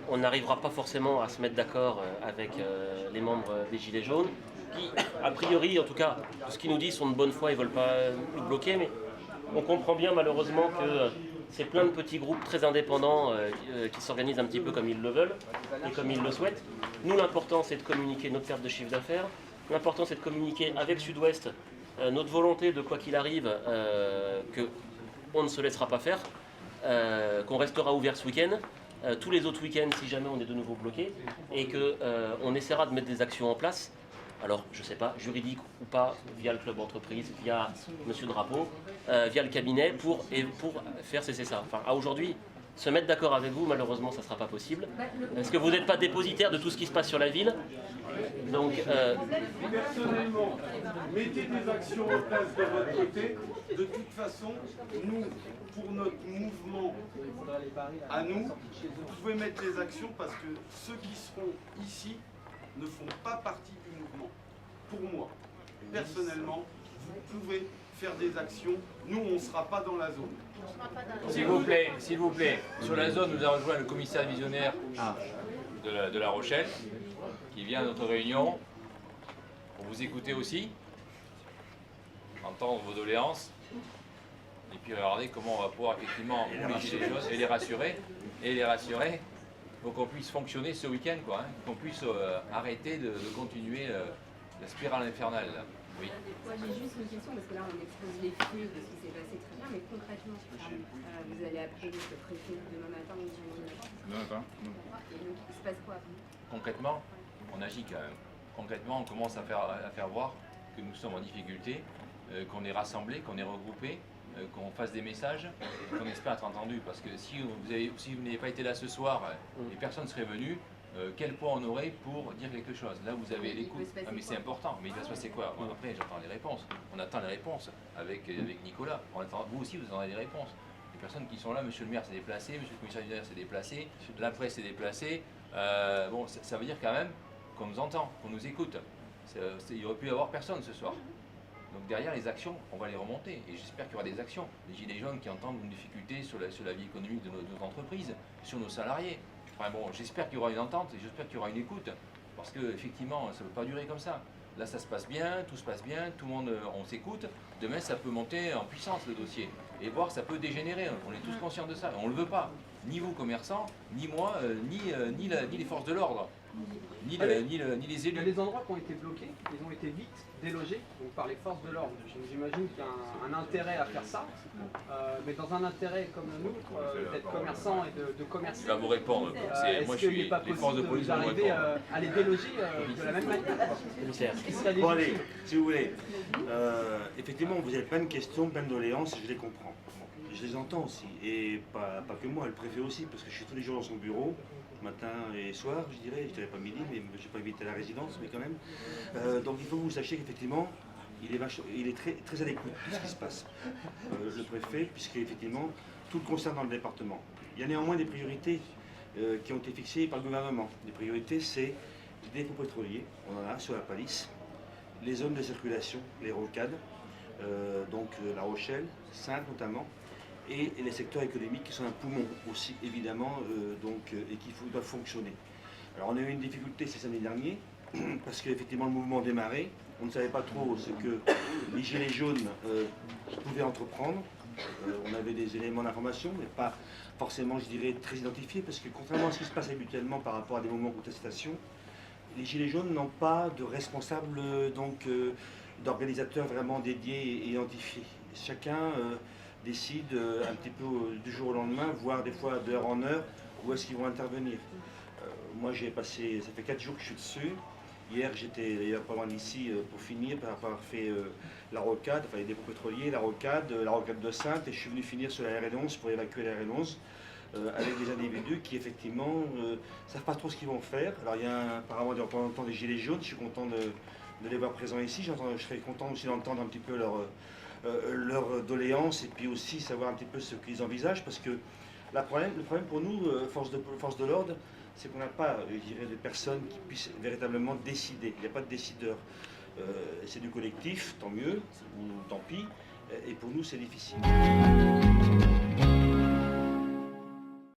on n'arrivera pas forcément à se mettre d'accord avec les membres des Gilets jaunes, qui, a priori, en tout cas, ce qu'ils nous disent sont de bonne foi, ils ne veulent pas nous bloquer, mais on comprend bien malheureusement que c'est plein de petits groupes très indépendants qui s'organisent un petit peu comme ils le veulent et comme ils le souhaitent. Nous, l'important, c'est de communiquer notre perte de chiffre d'affaires. L'important, c'est de communiquer avec Sud-Ouest notre volonté de, quoi qu'il arrive, qu'on ne se laissera pas faire, qu'on restera ouvert ce week-end, tous les autres week-ends si jamais on est de nouveau bloqué, et qu'on essaiera de mettre des actions en place. Alors, je ne sais pas, juridique ou pas, via le club entreprise, via Monsieur Drapeau, via le cabinet, pour faire cesser ça. Enfin, à aujourd'hui, se mettre d'accord avec vous, malheureusement, ça ne sera pas possible. Parce que vous n'êtes pas dépositaire de tout ce qui se passe sur la ville. Donc, personnellement, mettez des actions en place de votre côté. De toute façon, nous, pour notre mouvement à nous, vous pouvez mettre les actions parce que ceux qui seront ici ne font pas partie du mouvement. Pour moi, personnellement, vous pouvez faire des actions. Nous, on ne sera pas dans la zone. S'il vous plaît, sur la zone, nous avons rejoint le commissaire visionnaire de La Rochelle, qui vient à notre réunion pour vous écouter aussi, entendre vos doléances, et puis regarder comment on va pouvoir effectivement obliger les choses et les rassurer, pour qu'on puisse fonctionner ce week-end, quoi, hein, qu'on puisse arrêter de continuer la spirale infernale. Là. Oui. Moi j'ai juste une question parce que là on expose les faits de ce qui s'est passé très bien, mais concrètement, vous allez appeler le préfet demain matin ou demain matin. Et donc il se passe quoi? Concrètement, on agit quand même. Concrètement, on commence à faire voir que nous sommes en difficulté, qu'on est rassemblés, qu'on est regroupés, qu'on fasse des messages, qu'on espère être entendus. Parce que si vous n'avez pas été là ce soir et personne ne serait venu, quel poids on aurait pour dire quelque chose? Là, vous avez l'écoute. Ah, mais c'est important. Mais il va se passer quoi? Après, j'attends les réponses. On attend les réponses avec Nicolas. Vous aussi, vous attendez les réponses. Les personnes qui sont là, monsieur le maire s'est déplacé, monsieur le commissaire visionnaire s'est déplacé, la presse s'est déplacée. Bon, ça veut dire quand même qu'on nous entend, qu'on nous écoute. Il aurait pu y avoir personne ce soir. Donc derrière les actions, on va les remonter. Et j'espère qu'il y aura des actions. Les Gilets jaunes qui entendent une difficulté sur la vie économique de nos entreprises, sur nos salariés. Enfin bon, j'espère qu'il y aura une entente et j'espère qu'il y aura une écoute. Parce qu'effectivement, ça ne peut pas durer comme ça. Là, ça se passe bien, tout se passe bien, tout le monde, on s'écoute. Demain, ça peut monter en puissance, le dossier. Et voir, ça peut dégénérer. On est tous conscients de ça. On ne le veut pas. Ni vous, commerçants, ni moi, ni les forces de l'ordre, ni les élus. Les endroits qui ont été bloqués, ils ont été vite délogés donc par les forces de l'ordre. J'imagine qu'il y a un intérêt à faire ça. Mais dans un intérêt comme le nôtre, d'être commerçant et de commercer. Je vais vous répondre. Moi, je suis les forces de police vont d'arriver à les déloger de la même manière. Bon allez, si vous voulez, effectivement vous avez plein de questions, plein de doléances, je les comprends. Je les entends aussi, et pas que moi, le préfet aussi, parce que je suis tous les jours dans son bureau, matin et soir, je dirais pas midi, mais je n'ai pas évité la résidence, mais quand même. Donc il faut que vous sachiez qu'effectivement, il est très à l'écoute de ce qui se passe. Le préfet, puisqu'effectivement, tout le concerne dans le département. Il y a néanmoins des priorités qui ont été fixées par le gouvernement. Les priorités, c'est les dépôts pétroliers, on en a sur la Palisse, les zones de circulation, les rocades, donc La Rochelle, Saintes notamment, et les secteurs économiques qui sont un poumon aussi évidemment et qui doivent fonctionner. Alors on a eu une difficulté ces samedi dernier parce qu'effectivement le mouvement démarrait, on ne savait pas trop ce que les Gilets jaunes pouvaient entreprendre. On avait des éléments d'information, mais pas forcément, je dirais, très identifiés, parce que contrairement à ce qui se passe habituellement par rapport à des moments de contestation, les Gilets jaunes n'ont pas de responsables, d'organisateurs vraiment dédiés et identifiés. Chacun décide un petit peu du jour au lendemain, voire des fois d'heure en heure, où est-ce qu'ils vont intervenir. Moi j'ai passé, ça fait 4 jours que je suis dessus. Hier j'étais d'ailleurs pas loin d'ici pour finir, par avoir fait la rocade, enfin les dépôts pétroliers, la rocade de Saintes, et je suis venu finir sur la RN11 pour évacuer la RN11. Avec des individus qui effectivement ne savent pas trop ce qu'ils vont faire. Alors il y a apparemment des représentants des Gilets jaunes, je suis content de les voir présents ici, je serais content aussi d'entendre un petit peu leurs doléances et puis aussi savoir un petit peu ce qu'ils envisagent, parce que le problème pour nous, force de l'ordre, c'est qu'on n'a pas, je dirais, de personnes qui puissent véritablement décider. Il n'y a pas de décideur. C'est du collectif, tant mieux, ou tant pis, et pour nous c'est difficile.